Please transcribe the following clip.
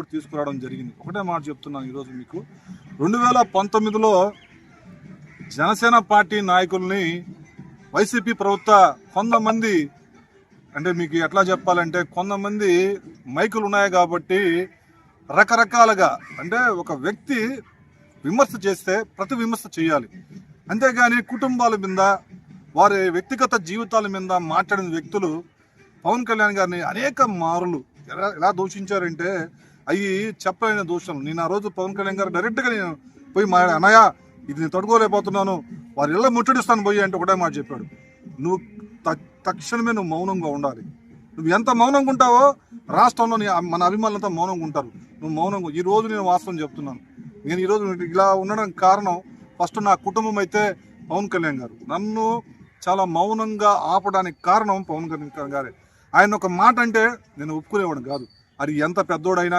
ఇప్పుడు తీసుకురావడం జరిగింది. ఒకటే మాట చెప్తున్నాను ఈరోజు మీకు, 2019లో జనసేన పార్టీ నాయకుల్ని వైసీపీ ప్రభుత్వ కొంతమంది, అంటే మీకు ఎట్లా చెప్పాలంటే, కొంతమంది మైకులు ఉన్నాయి కాబట్టి రకరకాలుగా, అంటే ఒక వ్యక్తి విమర్శ చేస్తే ప్రతి విమర్శ చేయాలి, అంతేగాని కుటుంబాల మీద, వారి వ్యక్తిగత జీవితాల మీద మాట్లాడిన వ్యక్తులు పవన్ కళ్యాణ్ గారిని అనేక మారులు ఎలా దూషించారంటే అవి చెప్పలేని దూషణలు. నేను ఆ రోజు పవన్ కళ్యాణ్ గారు డైరెక్ట్గా నేను పోయి అన్నయ్య ఇది నేను తట్టుకోలేకపోతున్నాను, వారి ఇళ్ళ ముట్టడిస్తాను పోయి అంటే ఒకటే మాట చెప్పాడు, నువ్వు తక్షణమే నువ్వు మౌనంగా ఉండాలి. నువ్వు ఎంత మౌనంగా ఉంటావో రాష్ట్రంలో మన అభిమానులంతా మౌనంగా ఉంటారు. నువ్వు మౌనంగా, ఈరోజు నేను వాస్తవం చెప్తున్నాను, నేను ఈరోజు ఇలా ఉండడం కారణం ఫస్ట్ నా కుటుంబం అయితే పవన్ కళ్యాణ్ గారు. నన్ను చాలా మౌనంగా ఆపడానికి కారణం పవన్ కళ్యాణ్ గారే. ఆయన ఒక మాట అంటే నేను ఒప్పుకునేవాడు కాదు, అది ఎంత పెద్దోడైనా